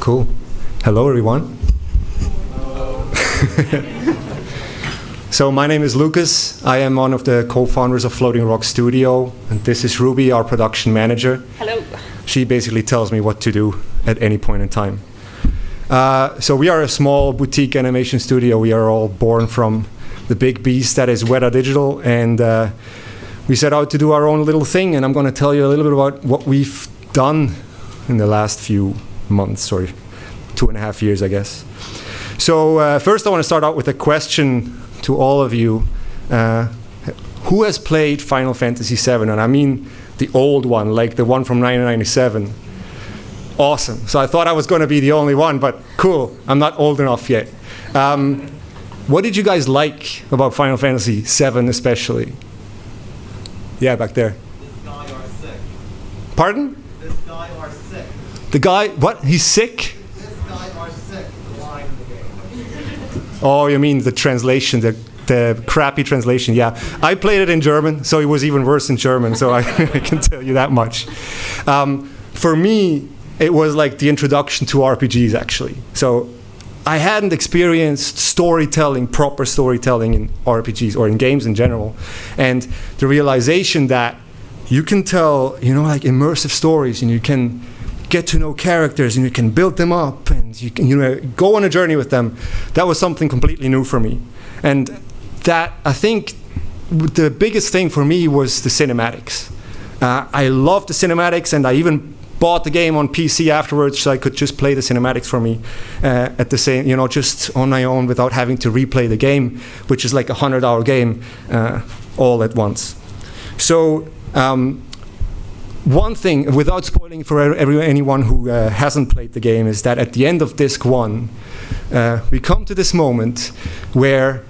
Cool. Hello, everyone. So my name is Lukas. I am one of the co-founders of Floating Rock Studio, and this is Ruby, our production manager. Hello. She basically tells me what to do at any point in time. So we are a small boutique animation studio. We are all born from the big beast that is Weta Digital, and we set out to do our own little thing, and I'm going to tell you a little bit about what we've done in the last few months, or 2.5 years, I guess. So first I want to start out with a question to all of you. Who has played Final Fantasy VII? And I mean the old one, like the one from 1997. Awesome. So I thought I was going to be the only one, but cool. I'm not old enough yet. What did you guys like about Final Fantasy VII especially? Yeah, back there. This guy are sick. Pardon? This guy are sick. The guy, what? He's sick? This guy are sick. The line in the game. Oh, you mean the translation, the crappy translation. Yeah, I played it in German, so it was even worse in German, so I can tell you that much. For me, it was like the introduction to RPGs, actually. So I hadn't experienced storytelling, proper storytelling in RPGs or in games in general. And the realization that you can tell, like immersive stories, and you can get to know characters, and you can build them up, and you can go on a journey with them. That was something completely new for me. And that, I think, the biggest thing for me was the cinematics. I loved the cinematics, and I even bought the game on PC afterwards, so I could just play the cinematics for me at the same, just on my own without having to replay the game, which is like a 100-hour game all at once. So one thing, without spoiling for anyone who hasn't played the game, is that at the end of disc 1, we come to this moment where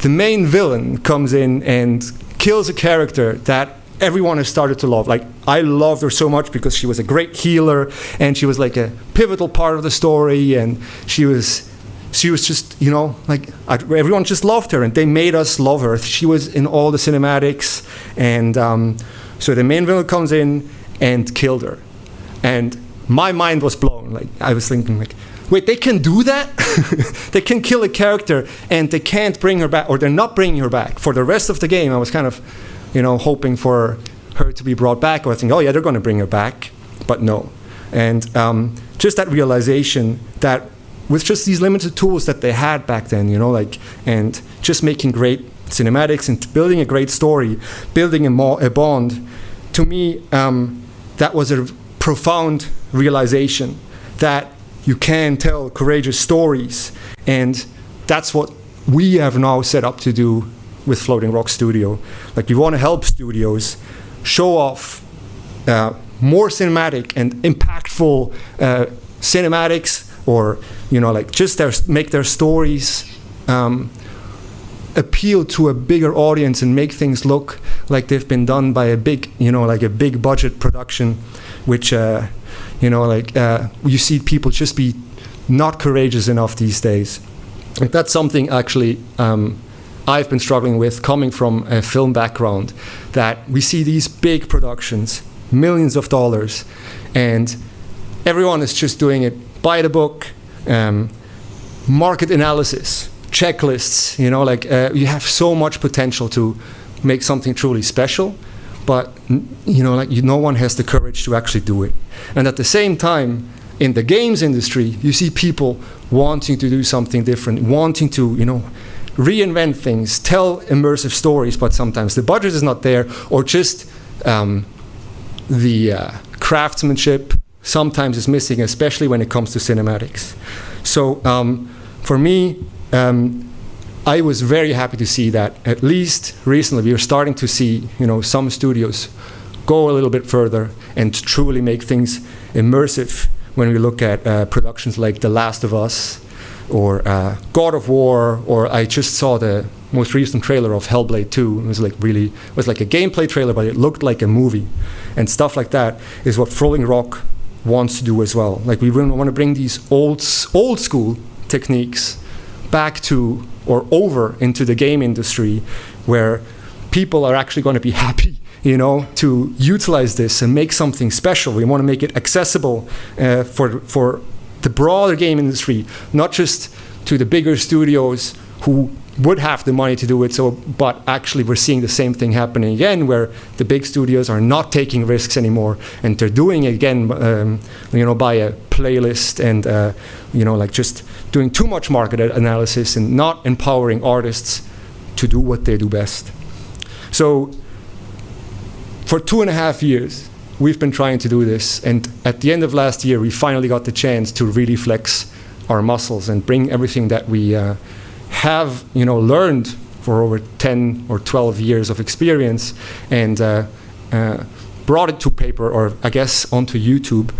the main villain comes in and kills a character that everyone has started to love. Like, I loved her so much because she was a great healer, and she was like a pivotal part of the story, and she was just, everyone just loved her, and they made us love her. She was in all the cinematics, and so the main villain comes in and killed her. And my mind was blown. Like, I was thinking, like, wait, they can do that? They can kill a character, and they can't bring her back, or they're not bringing her back. For the rest of the game, I was kind of hoping for her to be brought back, or I think, oh yeah, they're going to bring her back, but no. And just that realization that with just these limited tools that they had back then, and just making great cinematics and building a great story, building a bond, to me, that was a profound realization that you can tell courageous stories, and that's what we have now set up to do with Floating Rock Studio. Like, we want to help studios show off more cinematic and impactful cinematics, or just make their stories appeal to a bigger audience and make things look like they've been done by a big, like a big budget production, which you see people just be not courageous enough these days. And that's something actually I've been struggling with, coming from a film background, that we see these big productions, millions of dollars, and everyone is just doing it by the book, market analysis, checklists, you have so much potential to make something truly special, but no one has the courage to actually do it. And at the same time, in the games industry, you see people wanting to do something different, wanting to, reinvent things, tell immersive stories, but sometimes the budget is not there, or just the craftsmanship sometimes is missing, especially when it comes to cinematics. So for me, I was very happy to see that at least recently we are starting to see some studios go a little bit further and truly make things immersive. When we look at productions like The Last of Us, or God of War, or I just saw the most recent trailer of Hellblade 2. It was like a gameplay trailer, but it looked like a movie. And stuff like that is what Floating Rock wants to do as well. Like, we really want to bring these old school techniques back to, or over into the game industry, where people are actually going to be happy, to utilize this and make something special. We want to make it accessible for the broader game industry, not just to the bigger studios who would have the money to do it. So, but actually we're seeing the same thing happening again, where the big studios are not taking risks anymore, and they're doing it again, by a playlist and like just doing too much market analysis and not empowering artists to do what they do best. So, for 2.5 years, we've been trying to do this, and at the end of last year, we finally got the chance to really flex our muscles and bring everything that we have learned for over 10 or 12 years of experience, and brought it to paper, or I guess onto YouTube,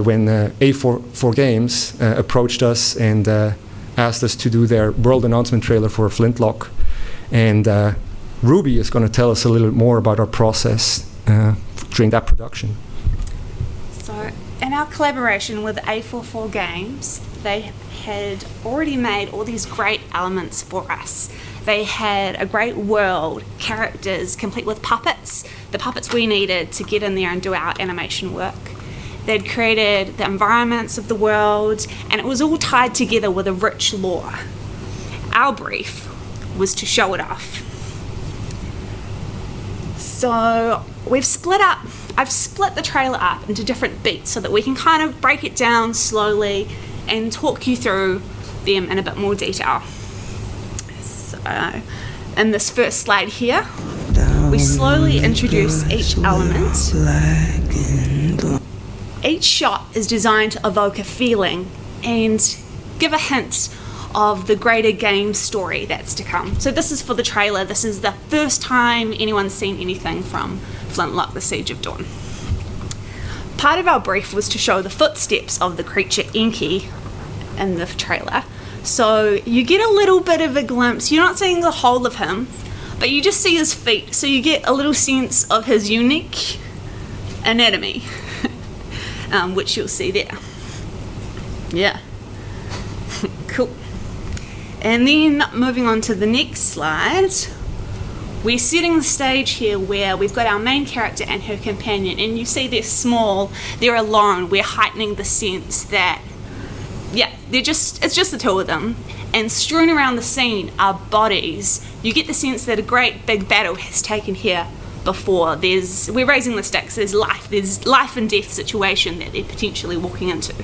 when A4 Games approached us and asked us to do their world announcement trailer for Flintlock. And Ruby is going to tell us a little bit more about our process during that production. So, in our collaboration with A4 Games, they had already made all these great elements for us. They had a great world, characters, complete with puppets, the puppets we needed to get in there and do our animation work. They'd created the environments of the world, and it was all tied together with a rich lore. Our brief was to show it off. So I've split the trailer up into different beats so that we can kind of break it down slowly and talk you through them in a bit more detail. So, in this first slide here, we slowly introduce each element. Each shot is designed to evoke a feeling and give a hint of the greater game story that's to come. So this is for the trailer. This is the first time anyone's seen anything from Flintlock, The Siege of Dawn. Part of our brief was to show the footsteps of the creature Enki in the trailer. So you get a little bit of a glimpse. You're not seeing the whole of him, but you just see his feet. So you get a little sense of his unique anatomy, which you'll see there. Yeah. Cool. And then moving on to the next slide, we're setting the stage here where we've got our main character and her companion, and you see they're small, they're alone. We're heightening the sense that, it's just the two of them. And strewn around the scene are bodies. You get the sense that a great big battle has taken here before. We're raising the stakes. There's life and death situation that they're potentially walking into.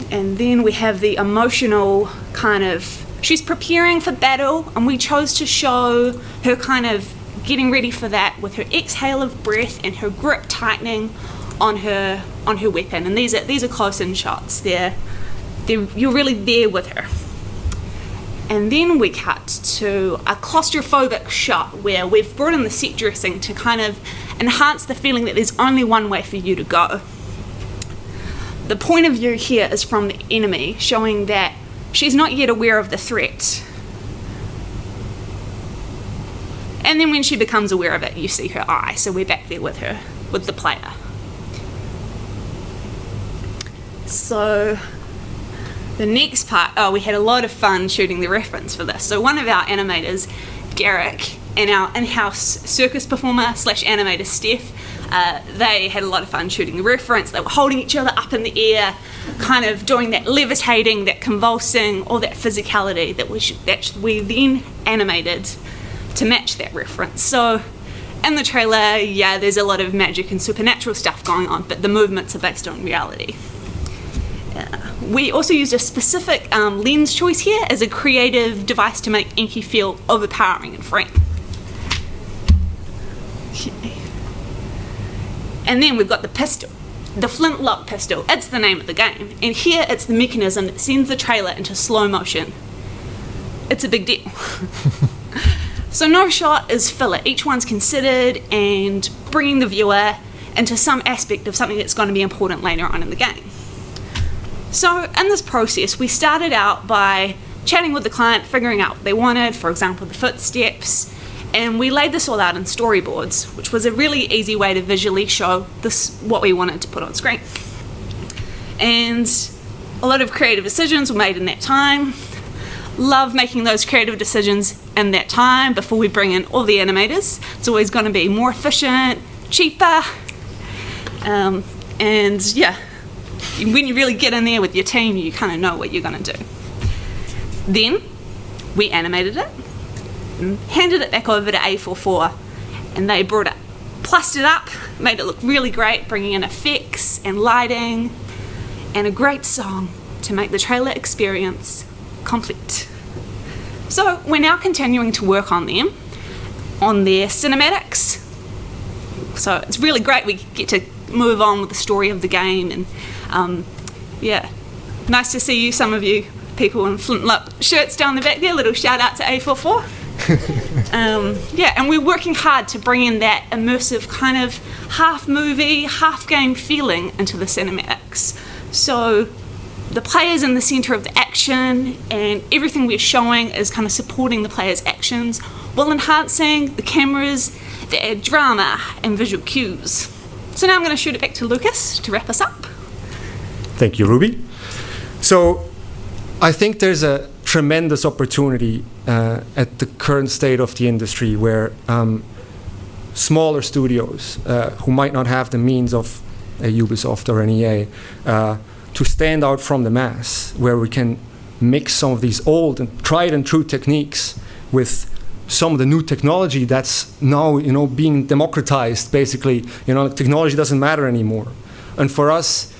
And then we have the emotional kind of, she's preparing for battle, and we chose to show her kind of getting ready for that with her exhale of breath and her grip tightening on her weapon. And these are close-in shots. You're really there with her. And then we cut to a claustrophobic shot where we've brought in the set dressing to kind of enhance the feeling that there's only one way for you to go. The point of view here is from the enemy, showing that she's not yet aware of the threat. And then when she becomes aware of it, you see her eye. So we're back there with her, with the player. So the next part, we had a lot of fun shooting the reference for this. So one of our animators, Garrick, and our in-house circus performer / animator, Steph, they had a lot of fun shooting the reference. They were holding each other up in the air, kind of doing that levitating, that convulsing, all that physicality that we then animated to match that reference. So in the trailer, there's a lot of magic and supernatural stuff going on, but the movements are based on reality. We also used a specific lens choice here as a creative device to make Enki feel overpowering in frame. Okay. And then we've got the pistol, the Flintlock pistol. It's the name of the game. And here it's the mechanism that sends the trailer into slow motion. It's a big deal. So no shot is filler. Each one's considered and bringing the viewer into some aspect of something that's going to be important later on in the game. So in this process, we started out by chatting with the client, figuring out what they wanted, for example, the footsteps, and we laid this all out in storyboards, which was a really easy way to visually show what we wanted to put on screen. And a lot of creative decisions were made in that time. Love making those creative decisions in that time before we bring in all the animators. It's always going to be more efficient, cheaper, and when you really get in there with your team, you kind of know what you're going to do. Then we animated it, and handed it back over to A44, and they brought it, plussed it up, made it look really great, bringing in effects and lighting and a great song to make the trailer experience complete. So we're now continuing to work on them, on their cinematics. So it's really great we get to move on with the story of the game, and yeah, nice to see you, some of you people in flintlock shirts down the back there. Little shout out to A44. Yeah, and we're working hard to bring in that immersive kind of half movie, half game feeling into the cinematics. So the player's in the center of the action, and everything we're showing is kind of supporting the player's actions while enhancing the cameras, the drama and visual cues. So now I'm going to shoot it back to Lukas to wrap us up. Thank you, Ruby. So I think there's a tremendous opportunity at the current state of the industry where smaller studios who might not have the means of a Ubisoft or an EA to stand out from the mass, where we can mix some of these old and tried and true techniques with some of the new technology that's now, being democratized. Basically, technology doesn't matter anymore. And for us,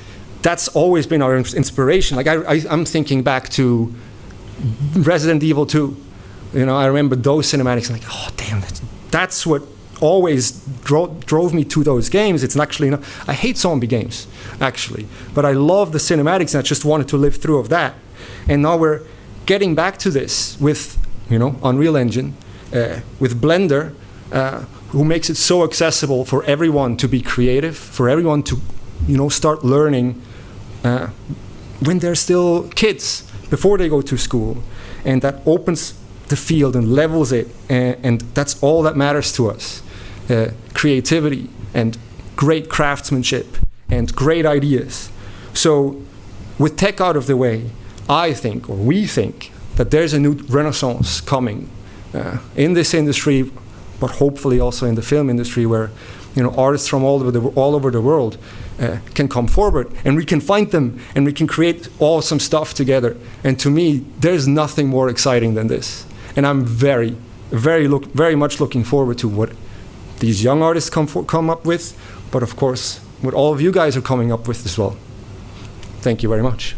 that's always been our inspiration. Like I'm thinking back to Resident Evil 2. I remember those cinematics. Like, oh damn, that's what always drove me to those games. It's actually I hate zombie games actually, but I love the cinematics, and I just wanted to live through of that. And now we're getting back to this with Unreal Engine, with Blender, who makes it so accessible for everyone to be creative, for everyone to start learning when they're still kids, before they go to school. And that opens the field and levels it, and that's all that matters to us. Creativity and great craftsmanship and great ideas. So with tech out of the way, I think, or we think, that there's a new renaissance coming in this industry, but hopefully also in the film industry, where artists from all over the world can come forward, and we can find them, and we can create awesome stuff together. And to me, there's nothing more exciting than this. And I'm very much looking forward to what these young artists come up with, but of course, what all of you guys are coming up with as well. Thank you very much.